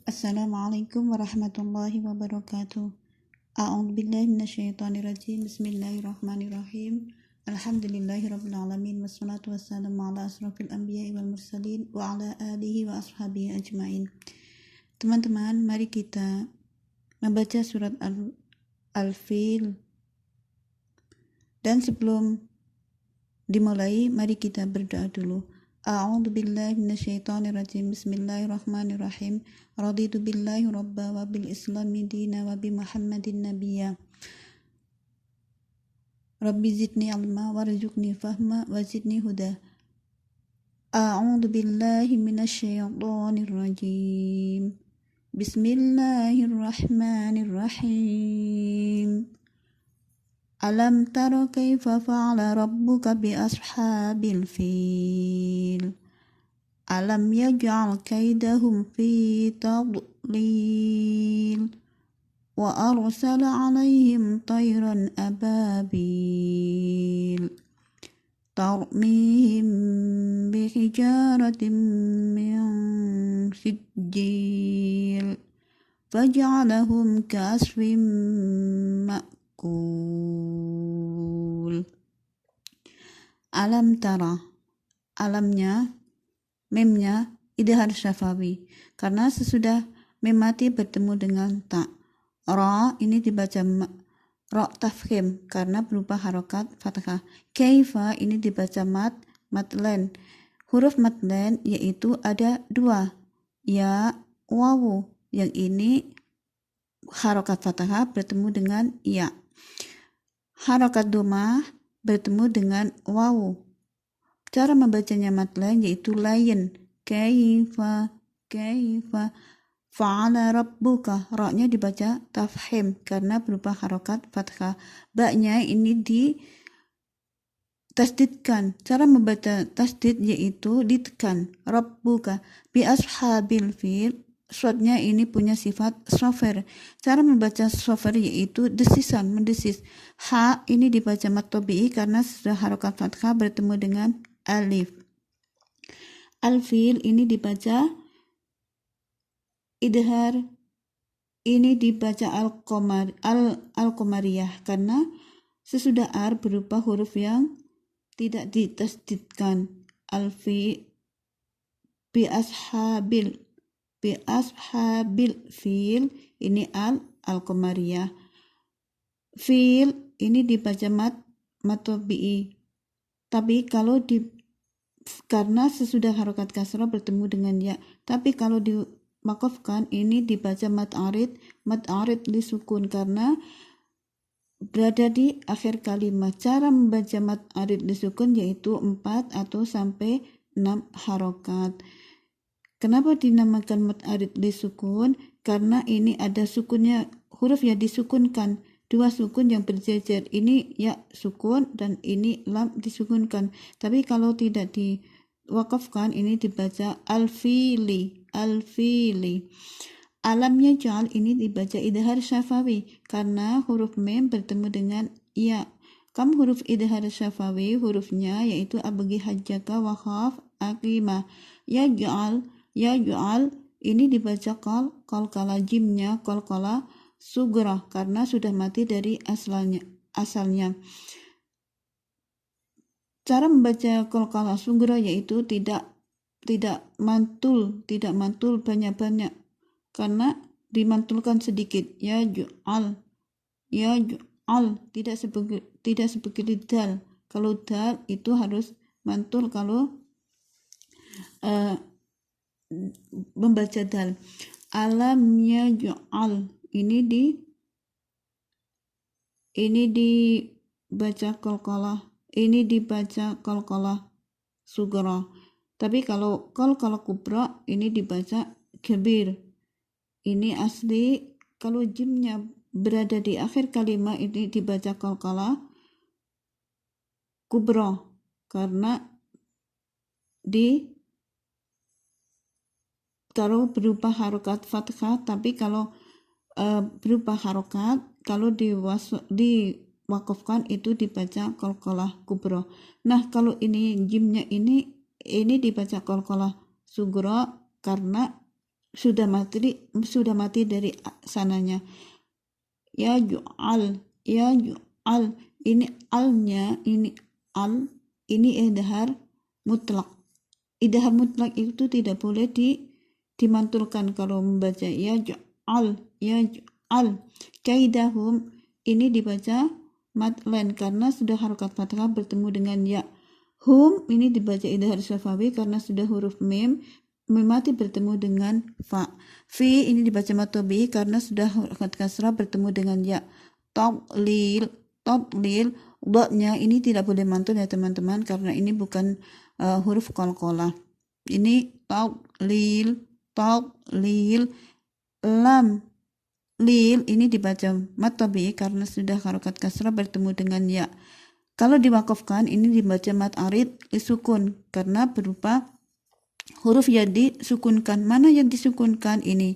Assalamualaikum warahmatullahi wabarakatuh. A'udzu billahi minasyaitonir rajim. Bismillahirrahmanirrahim. Alhamdulillahirabbil alamin wassalatu wassalamu ala asrofil anbiya'i wal mursalin wa ala alihi wa ashabihi ajmain. Teman-teman, mari kita membaca surat Al-Fil. Dan sebelum dimulai, mari kita berdoa dulu. A'udzu billahi minasyaitonir rajim. Bismillahirrahmanirrahim. Raditu billahi rabba wa bil islami dina wa bi Muhammadin nabiyya. Rabbi zidni ilma warzuqni fahma wa zidni huda. A'udzu billahi minasyaitonir rajim. Bismillahirrahmanirrahim. Alam tara kaifa fa'ala rabbuka bi ashabil fil. Alam yaj'al kaidahum fi tadlil. Wa arsala 'alaihim tayran ababil. Tarmihim bihijaratin min sijil. Faj'alahum ka'asfin ma'kul. Alam tara, alamnya, memnya idhar syafawi, karena sesudah mem mati bertemu dengan ta. Ra ini dibaca ra tafkhim karena berupa harokat fathah. Kaifa ini dibaca matlen. Huruf matlen yaitu ada dua, ya, wawu. Yang ini harokat fathah bertemu dengan ya. Harokat domah bertemu dengan wawu. Cara membacanya matlen yaitu lain. Kaifa fa'ala rabbuka. Ra-nya dibaca tafhim karena berupa harokat fathah. Ba-nya ini tasdidkan. Cara membaca tasdid yaitu ditekan. Rabbuka bi ashabil fil. Shadnya ini punya sifat sofer. Cara membaca sofer yaitu desisan, mendesis. Ha ini dibaca matobi'i karena sudah harokat fathah bertemu dengan alif. Al-fil ini dibaca idhar, ini dibaca al-qamariyah karena sesudah ar berupa huruf yang tidak ditasdidkan. Al-fi bi ashabil fil ini al-qamariyah. Fil ini dibaca matobi'i. Tapi kalau karena sesudah harokat kasrah bertemu dengan ya. Tapi kalau dimakofkan ini dibaca mat arid disukun karena berada di akhir kalimat. Cara membaca mat arid disukun yaitu 4 atau sampai 6 harokat. Kenapa dinamakan mat arid disukun? Karena ini ada sukunnya, huruf yang disukunkan, dua sukun yang berjejer. Ini ya sukun dan ini lam disukunkan. Tapi kalau tidak diwakafkan ini dibaca al-fili. Alamnya ja'al ini dibaca idhar syafawi karena huruf mem bertemu dengan ya. Kam huruf idhar syafawi hurufnya yaitu abagi hajjaka wa khaf aqimah. Ya ju'al ini dibaca qalqala jimnya qalqala sugrah karena sudah mati dari asalnya. Cara membaca qalqala sugrah yaitu tidak mantul banyak-banyak karena dimantulkan sedikit. Ya ju'al tidak seperti dal. Kalau dal itu harus mantul kalau membaca dal. Alam yaj'al ini dibaca qalqalah, ini dibaca qalqalah sughra. Tapi kalau qalqalah kubra ini dibaca kabir. Ini asli. Kalau jimnya berada di akhir kalimat ini dibaca qalqalah kubra karena kalau berupa harokat fathah. Tapi kalau berupa harokat, kalau diwakafkan itu dibaca qalqalah kubra. Nah kalau ini jimnya ini dibaca qalqalah sughra karena sudah mati dari sananya. Yaj'al, ini alnya, ini al, ini idhar mutlak. Idhar mutlak itu tidak boleh dimantulkan kalau membaca yaj'al. Kaidahum ini dibaca mad len karena sudah harokat fathah bertemu dengan ya. Hum ini dibaca idhar syafawi karena sudah huruf mim mati bertemu dengan fa. Fi ini dibaca mad tabi'i karena sudah harokat kasrah bertemu dengan ya. Tadlil, dotnya ini tidak boleh mantul ya teman-teman karena ini bukan huruf qalqalah. Ini tadlil, lam lil ini dibaca mad tabi'i karena sudah harokat kasrah bertemu dengan ya. Kalau diwakafkan ini dibaca mad arid disukun karena berupa huruf yang disukunkan. Mana yang disukunkan? Ini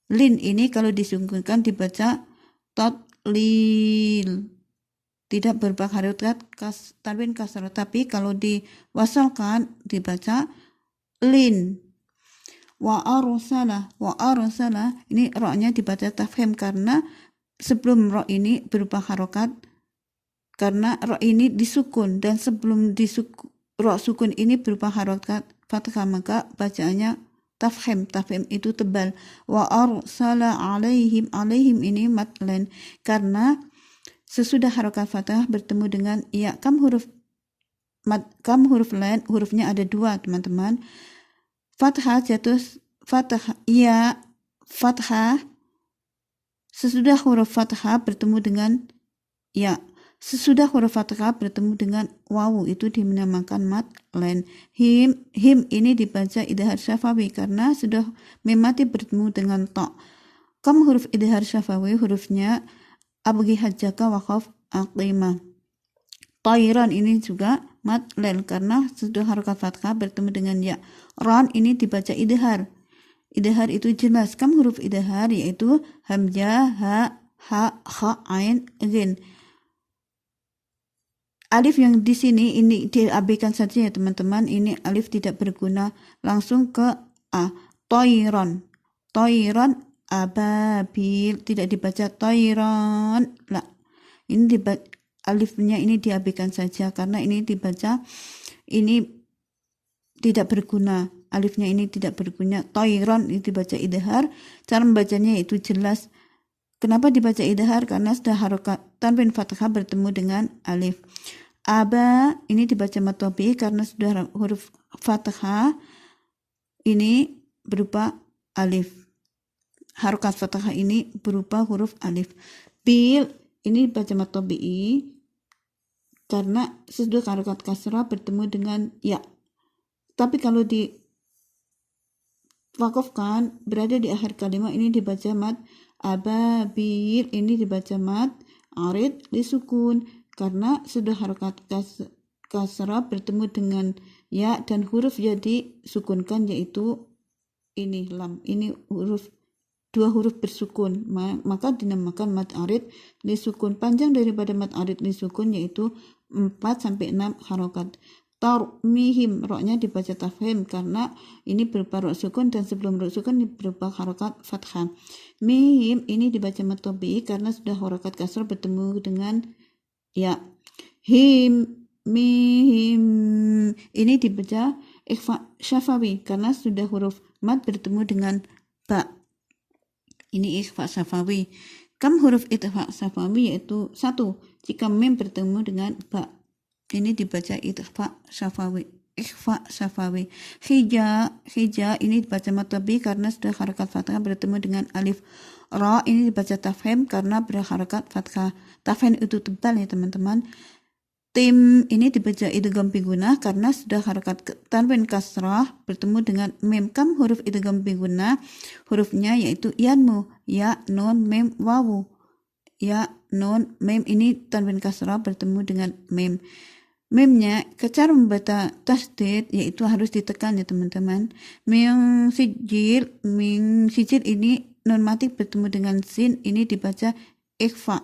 lin ini kalau disukunkan dibaca tadlil, tidak berupa harokat tanwin kasrah, tapi kalau diwasalkan dibaca lin. Wa arsala ini ra-nya dibaca tafhim karena sebelum ra ini berupa harokat karena ra ini disukun dan sebelum ra sukun ini berupa harokat fathah maka bacaannya tafhim itu tebal. Wa arsala alaihim ini matlan karena sesudah harokat fathah bertemu dengan ya. Kam huruf lain hurufnya ada dua teman-teman. Fathah jatuh fathah ya fathah sesudah huruf fathah bertemu dengan ya. Sesudah huruf fathah bertemu dengan wawu itu dinamakan mad len. Him ini dibaca idhar syafawi karena sudah mati bertemu dengan ta. Kam huruf idhar syafawi hurufnya abghi hajjaka waqaf aqimah. Tairan ini juga mad len karena sudah harokat fathah bertemu dengan ya. Ran ini dibaca idhar. Idhar itu jelas. Kam huruf idhar yaitu hamzah, ha, ain, ghin. Alif yang di sini ini diabaikan saja ya teman-teman. Ini alif tidak berguna. Langsung ke a. Tairan ababil, tidak dibaca tairan. Lah. Ini alifnya ini diabaikan saja karena ini dibaca ini tidak berguna. Alifnya ini tidak berguna. Tairan ini dibaca idhar. Cara membacanya itu jelas. Kenapa dibaca idhar? Karena sudah harokat tanwin fathah bertemu dengan alif. Aba ini dibaca mad tabi'i karena sudah huruf fathah ini berupa alif. Harokat fathah ini berupa huruf alif. Bil ini dibaca mad tabi'i karena sudah harokat kasrah bertemu dengan ya. Tapi kalau diwakafkan berada di akhir kalimat ini dibaca mad ababil, ini dibaca mad arid disukun karena sudah harokat kasrah bertemu dengan ya dan huruf yang disukunkan yaitu ini lam. Ini dua huruf bersukun maka dinamakan mad arid disukun. Panjang daripada mad arid disukun yaitu 4-6 harokat. Tarmihim, roknya dibaca tafhim karena ini berupa rok sukun dan sebelum rok sukun berupa harokat fathah. Mihim ini dibaca mad tabi'i karena sudah harokat kasrah bertemu dengan ya. Mihim ini dibaca ikhfa syafawi karena sudah huruf mad bertemu dengan ba. Ini ikhfa syafawi. Kam huruf ikhfa syafawi yaitu 1 jika mim bertemu dengan ba. Ini dibaca ikhfa syafawi. Hija ini dibaca mad tabi'i karena sudah harokat fathah bertemu dengan alif. Ra ini dibaca tafhim karena berharokat fathah. Tafhim itu tebal ya teman-teman. Tim ini dibaca idgham bi gunnah karena sudah harokat tanwin kasrah bertemu dengan mim. Kam huruf idgham bi gunnah hurufnya yaitu yanmu, ya, nun, mim, wawu. Ya, nun, mim ini tanwin kasrah bertemu dengan mim. Mimnya cara membaca tasdid yaitu harus ditekan ya teman-teman. Min sijil ini nun mati bertemu dengan sin ini dibaca ikhfa.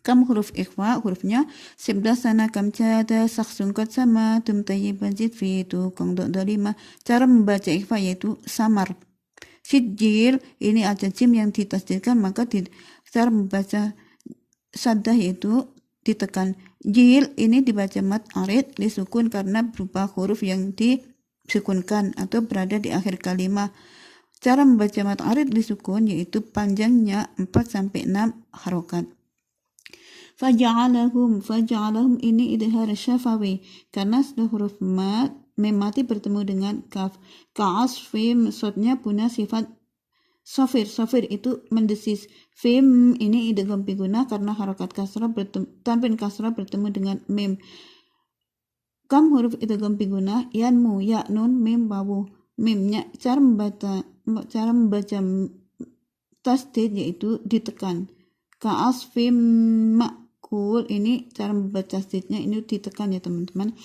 Kam huruf ikhfa hurufnya 11 sana kam cada saksungkot sama tum tayyiban zid fi tu kong do 5. Cara membaca ikhfa yaitu samar. Sijil ini ada jim yang ditasdidkan, maka cara membaca saddah yaitu ditekan. Jil ini dibaca mad arid disukun karena berupa huruf yang disukunkan atau berada di akhir kalimat. Cara membaca mad arid disukun yaitu panjangnya 4-6 harokat. Faja'alahum ini idhar syafawi karena sudah huruf mem mati bertemu dengan kaf. Ka'asfim sodnya punya sifat sofir itu mendesis. Fim ini idgham biguna karena harokat kasrah tanwin kasrah bertemu dengan mim. Kam huruf idgham biguna yanmu ya nun mim wawu. Mimnya cara membaca tasdid yaitu ditekan. Ka'asfim makul ini cara membaca tasdidnya ini ditekan ya teman-teman.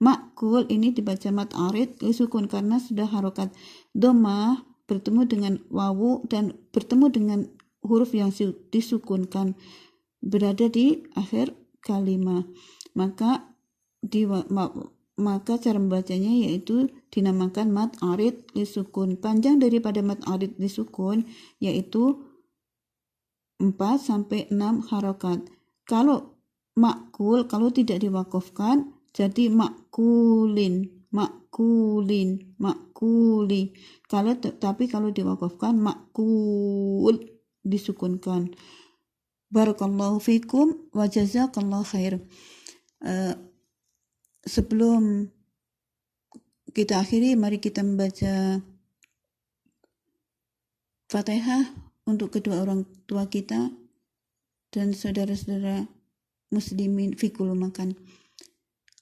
Makul ini dibaca mad arid disukun karena sudah harokat dhamma bertemu dengan wawu dan bertemu dengan huruf yang disukunkan berada di akhir kalimat. Maka cara membacanya yaitu dinamakan mad arid disukun. Panjang daripada mad arid disukun yaitu 4-6 harokat. Kalau makul, kalau tidak diwakafkan jadi makuli. Tapi kalau diwakafkan makul disukunkan. Barakallahu fikum wa jazakallahu khair. Sebelum kita akhiri, mari kita membaca Fatihah untuk kedua orang tua kita dan saudara-saudara muslimin fi kulli makan.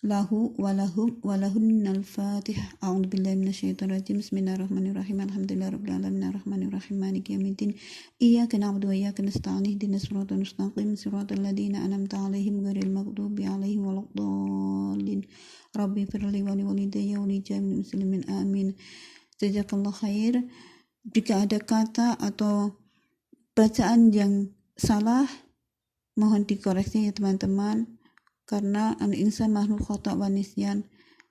Lahu walahum walahunnal fatihah. A'udzubillahi minasyaitonir rajim. Bismillahirrahmanirrahim. Alhamdulillahirabbil alamin arrahmanirrahim maliki yaumiddin. Iyyaka na'budu wa iyyaka nasta'in ihdinas siratal mustaqim siratal ladzina an'amta 'alaihim ghairil maghdubi 'alaihim waladdallin. Rabbi firli wa liwalidayya wa li jami'il muslimin amin. Jazakallahu khair. Jika ada kata atau bacaan yang salah mohon dikoreksi ya teman-teman, karena al-insan makhluk khata' wa nisyan,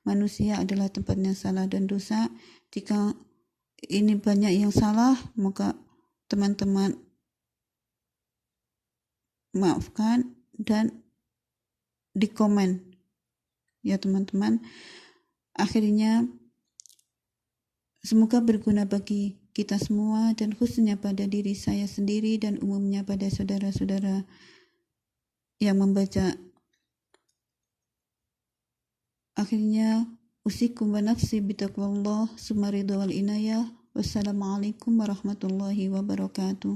manusia adalah tempatnya salah dan dosa. Jika ini banyak yang salah, maka teman-teman maafkan dan dikomen ya teman-teman. Akhirnya semoga berguna bagi kita semua dan khususnya pada diri saya sendiri dan umumnya pada saudara-saudara yang membaca. Akhirnya usikum wa nafsi bitaqwallah summa ridha wal inayah. Wassalamualaikum warahmatullahi wabarakatuh.